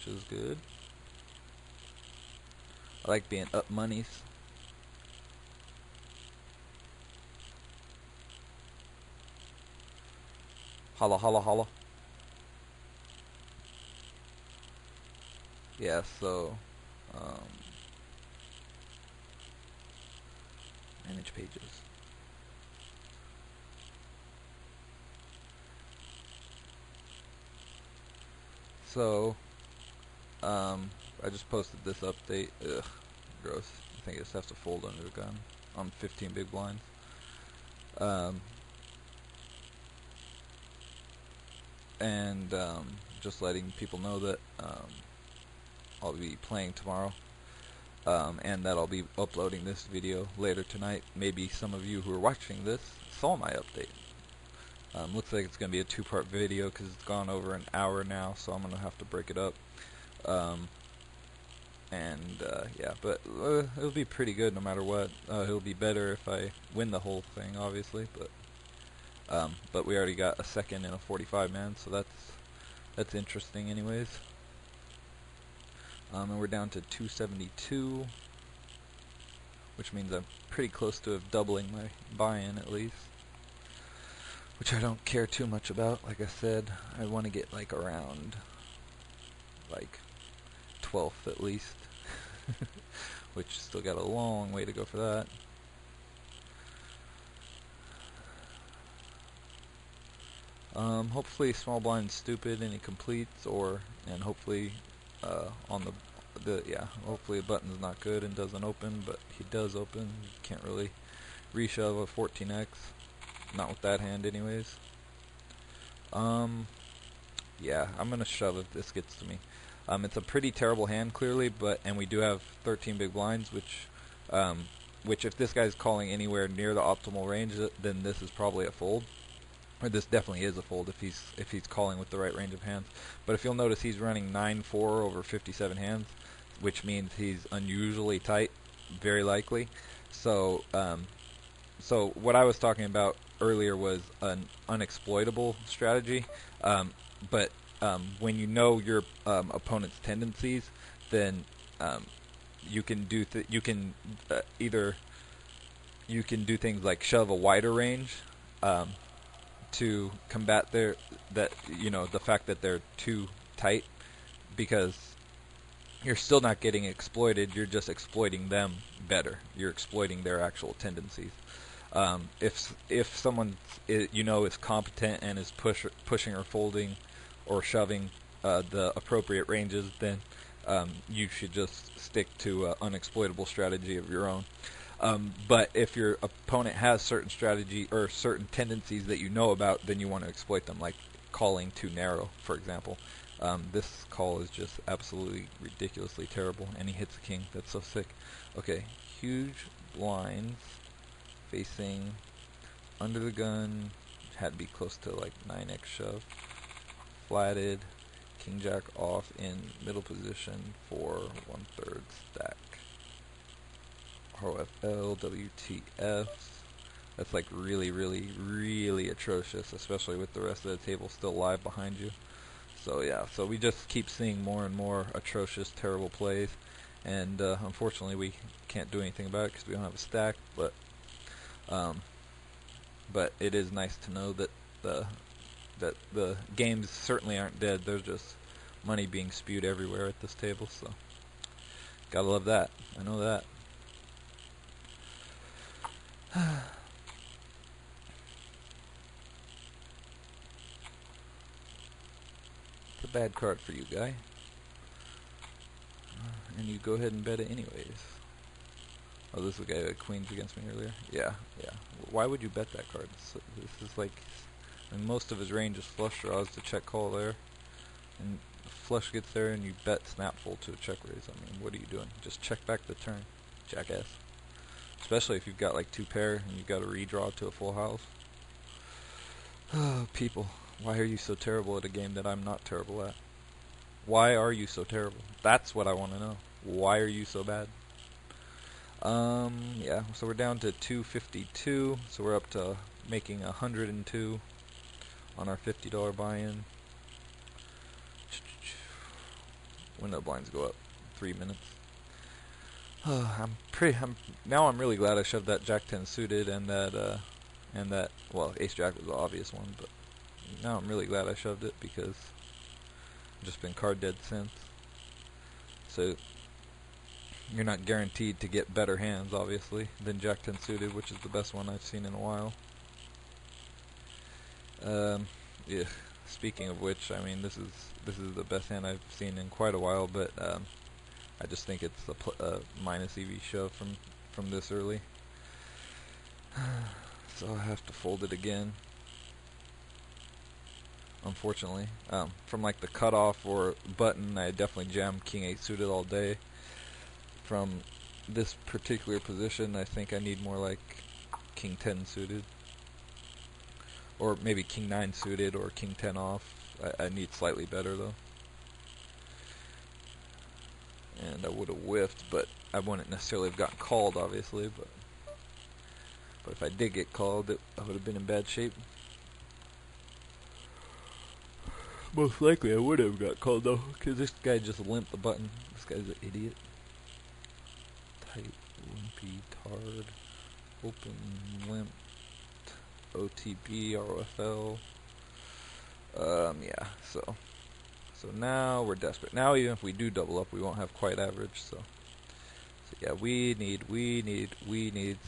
which is good. I like being up monies. Holla, holla, holla. Yeah, so, um, manage pages. So, I just posted this update. Ugh, gross. I think I just have to fold under the gun on 15 big blinds. Um, and just letting people know that I'll be playing tomorrow, and that I'll be uploading this video later tonight. Maybe some of you who are watching this saw my update. Looks like it's going to be a two-part video because it's gone over an hour now, so I'm going to have to break it up. Yeah, but it'll be pretty good no matter what. It'll be better if I win the whole thing, obviously, but we already got a second in a 45 man, so that's interesting anyways. And we're down to 272, which means I'm pretty close to doubling my buy-in at least, which I don't care too much about. Like I said, I want to get like around like 12th at least, which still got a long way to go for that. Hopefully small blind stupid and he completes, and hopefully on hopefully the button's not good and doesn't open, but he does open. You can't really reshove a 14x, not with that hand anyways. Yeah, I'm gonna shove if this gets to me. It's a pretty terrible hand clearly, and we do have 13 big blinds, which if this guy's calling anywhere near the optimal range, then this is probably a fold. Or this definitely is a fold if he's calling with the right range of hands. But if you'll notice, he's running 9-4 over 57 hands, which means he's unusually tight, very likely. So so what I was talking about earlier was an unexploitable strategy. But when you know your opponent's tendencies, then you can do either you can do things like shove a wider range to combat the fact that they're too tight, because you're still not getting exploited. You're just exploiting them better. You're exploiting their actual tendencies. If someone is competent and is pushing or folding or shoving the appropriate ranges, then you should just stick to an unexploitable strategy of your own. But if your opponent has certain strategy or certain tendencies that you know about, then you want to exploit them, like calling too narrow, for example. This call is just absolutely ridiculously terrible, and he hits a king. That's so sick. Okay, huge blinds facing under the gun. Had to be close to like 9x shove. Flatted, king jack off in middle position for 1/3 stack. ROFL, WTF. That's like really, really, really atrocious, especially with the rest of the table still live behind you. So yeah, so we just keep seeing more and more atrocious, terrible plays, and unfortunately we can't do anything about it because we don't have a stack. But it is nice to know that the games certainly aren't dead. There's just money being spewed everywhere at this table. So gotta love that. I know that. It's a bad card for you, guy. And you go ahead and bet it anyways. Oh, this is the guy that queens against me earlier? Yeah. Why would you bet that card? This is like, most of his range is flush draws to check call there. And flush gets there and you bet snap fold to a check raise. I mean, what are you doing? Just check back the turn, jackass. Especially if you've got like two pair and you've got a redraw to a full house. Oh, people, why are you so terrible at a game that I'm not terrible at? Why are you so terrible? That's what I want to know. Why are you so bad? Yeah, so we're down to 252, so we're up to making 102 on our $50 buy-in. when the blinds go up. 3 minutes. Now I'm really glad I shoved that Jack 10 suited and that well, Ace Jack was the obvious one, but now I'm really glad I shoved it because I've just been card dead since. So you're not guaranteed to get better hands, obviously, than Jack 10 suited, which is the best one I've seen in a while. Yeah. Speaking of which, I mean, this is the best hand I've seen in quite a while, but I just think it's a minus EV shove from this early. So I have to fold it again. Unfortunately, from like the cutoff or button, I definitely jammed King 8 suited all day. From this particular position, I think I need more like King 10 suited, or maybe King 9 suited or King 10 off. I need slightly better though. And I would have whiffed, but I wouldn't necessarily have gotten called, obviously. But if I did get called, I would have been in bad shape. Most likely I would have got called though, because this guy just limped the button. This guy's an idiot. Tight, limpy, tard, open, limped, OTB, ROFL. Yeah, so now we're desperate. Now even if we do double up, we won't have quite average, so yeah, we need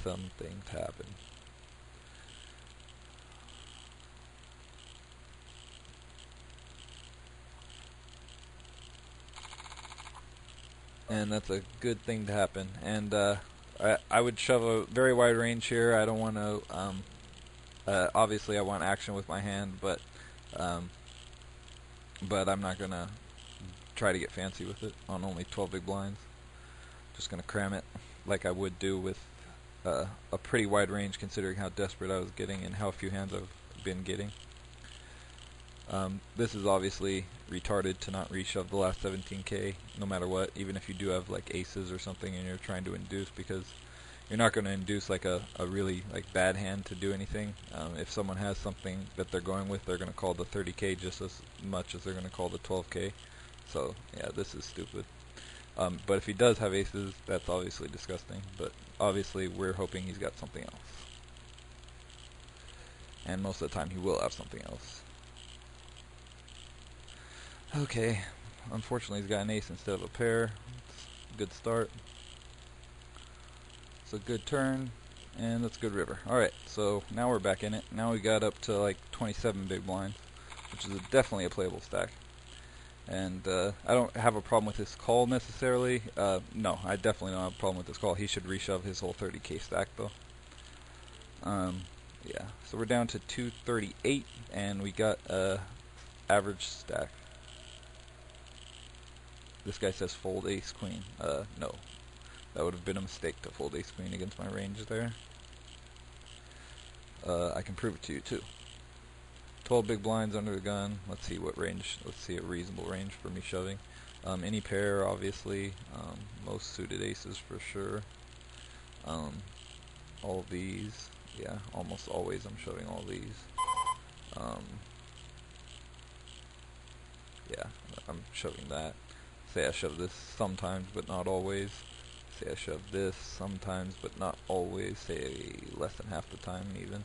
something to happen. And that's a good thing to happen. And I would shove a very wide range here. I don't want to. Obviously, I want action with my hand, but I'm not gonna try to get fancy with it on only 12 big blinds. Just gonna cram it like I would do with a pretty wide range, considering how desperate I was getting and how few hands I've been getting. This is obviously retarded to not reshove the last 17k, no matter what, even if you do have like aces or something and you're trying to induce, because you're not going to induce like a really like bad hand to do anything. If someone has something that they're going with, they're going to call the 30k just as much as they're going to call the 12k. So yeah, this is stupid. But if he does have aces, that's obviously disgusting. But obviously we're hoping he's got something else. And most of the time he will have something else. Okay, unfortunately he's got an ace instead of a pair. Good start. It's a good turn, and that's a good river. Alright, so now we're back in it. Now we got up to like 27 big blinds, which is definitely a playable stack. And I don't have a problem with his call necessarily. No, I definitely don't have a problem with his call. He should reshove his whole 30k stack though. Yeah, so we're down to 238, and we got a average stack. This guy says fold ace queen. No. That would have been a mistake to fold ace queen against my range there. I can prove it to you too. 12 big blinds under the gun. Let's see what range. Let's see a reasonable range for me shoving. Any pair, obviously. Most suited aces for sure. All these. Yeah, almost always I'm shoving all these. Yeah, I'm shoving that. Say I shove this sometimes, but not always. Say I shove this sometimes, but not always. Say less than half the time even.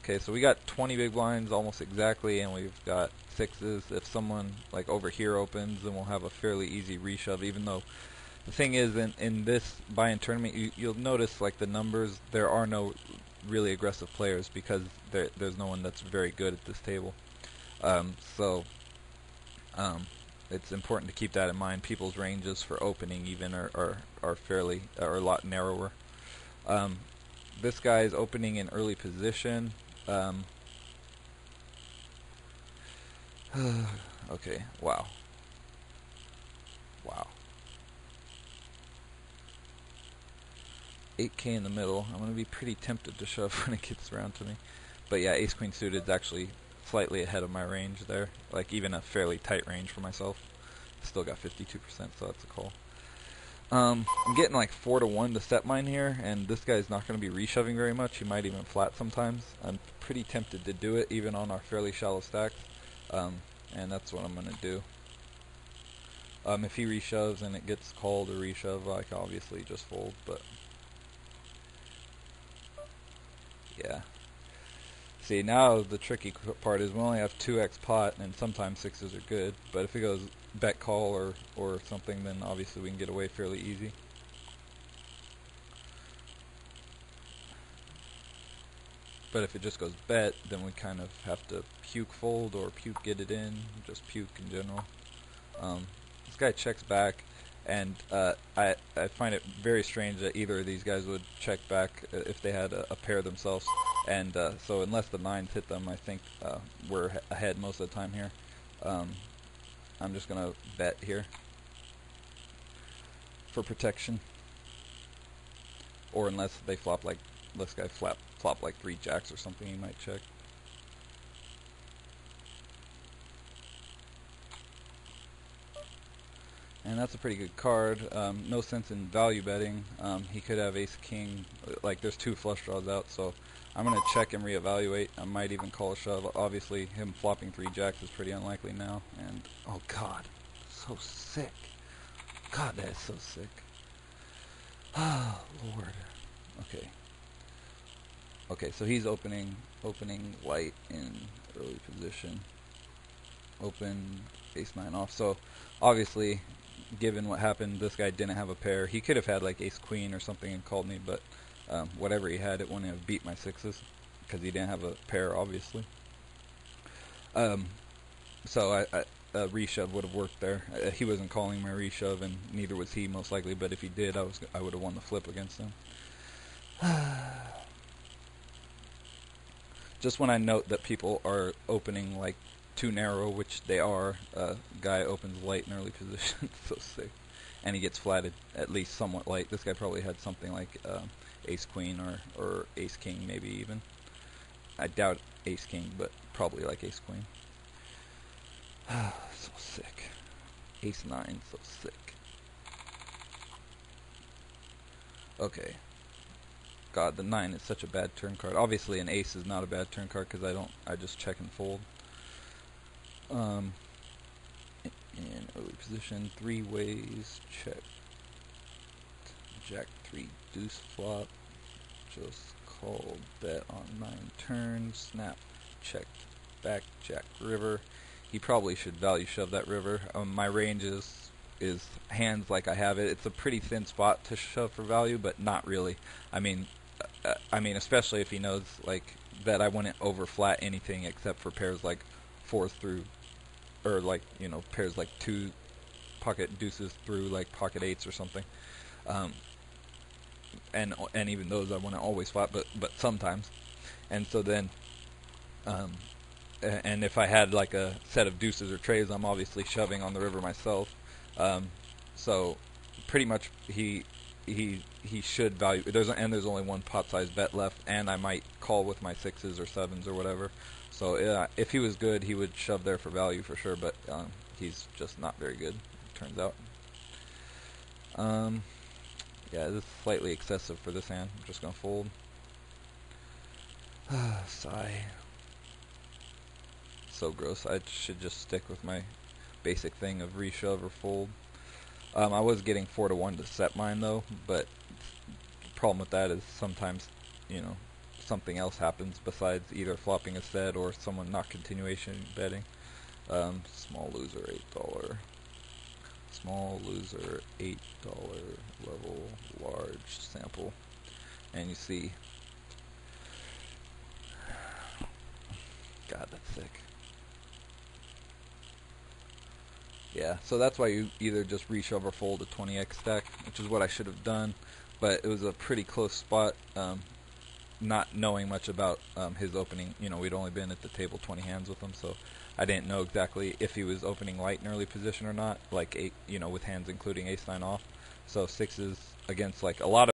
Okay, so we got 20 big blinds almost exactly, and we've got sixes. If someone like over here opens, then we'll have a fairly easy reshove, even though the thing is, in this buy-in tournament, you'll notice like the numbers, there are no really aggressive players because there's no one that's very good at this table. It's important to keep that in mind. People's ranges for opening even are fairly a lot narrower. This guy is opening in early position. Okay, wow. 8k in the middle. I'm going to be pretty tempted to shove when it gets around to me. But yeah, ace queen suited is actually slightly ahead of my range there. Like even a fairly tight range for myself. Still got 52%, so that's a call. I'm getting like 4-1 to set mine here, and this guy's not going to be reshoving very much. He might even flat sometimes. I'm pretty tempted to do it even on our fairly shallow stacks. And that's what I'm going to do. If he reshoves and it gets called or reshove, I can obviously just fold, but yeah. See, now the tricky part is we only have 2x pot, and sometimes sixes are good, but if it goes bet call or something, then obviously we can get away fairly easy. But if it just goes bet, then we kind of have to puke fold or puke get it in, just puke in general. This guy checks back, and I find it very strange that either of these guys would check back if they had a pair themselves. And so unless the nines hit them, I think we're ahead most of the time here. I'm just going to bet here for protection. Or unless they flop like, this guy flop like 3 jacks or something, he might check. And that's a pretty good card. No sense in value betting. He could have ace king, like there's 2 flush draws out, so I'm going to check and reevaluate. I might even call a shove. Obviously him flopping 3 jacks is pretty unlikely now. And oh god, so sick. God, that is so sick. Oh lord. Okay, so he's opening light in early position. Open ace-9 off. So obviously, given what happened, this guy didn't have a pair. He could have had like ace-queen or something and called me, but whatever he had, it wouldn't have beat my sixes because he didn't have a pair, obviously. So a reshove would have worked there. He wasn't calling my reshove, and neither was he most likely. But if he did, I would have won the flip against him. Just when I note that people are opening like too narrow, which they are, guy opens light in early position. So sick. And he gets flatted at least somewhat light. This guy probably had something like ace-queen or ace-king maybe even. I doubt ace-king, but probably like ace-queen. So sick. Ace-9, so sick. Okay. God, the 9 is such a bad turn card. Obviously an ace is not a bad turn card because I just check and fold. In early position, 3 ways, check. Jack 3 deuce flop. Just call bet on 9 turns. Snap, checked, back, jack river. He probably should value shove that river. My range is hands like I have it. It's a pretty thin spot to shove for value, but not really. I mean, especially if he knows like that I wouldn't overflat anything except for pairs like 4s through, or like pairs like 2 pocket deuces through like pocket 8s or something. And even those I wouldn't always flat, but sometimes. And so then, and if I had like a set of deuces or trays, I'm obviously shoving on the river myself. So pretty much he should value. There's only 1 pot size bet left, and I might call with my 6s or 7s or whatever. So if he was good, he would shove there for value for sure. But he's just not very good, it turns out. Yeah, this is slightly excessive for this hand. I'm just gonna fold. Sigh. So gross. I should just stick with my basic thing of reshove or fold. I was getting 4-1 to set mine though, but the problem with that is sometimes, something else happens besides either flopping a set or someone not continuation betting. Small loser, $8. Small loser, $8 level, large sample. And you see, God, that's sick. Yeah, so that's why you either just reshove or fold a 20x stack, which is what I should have done, but it was a pretty close spot, not knowing much about his opening. We'd only been at the table 20 hands with him, so I didn't know exactly if he was opening light in early position or not, like with hands including ace-9 off. So 6s against like a lot of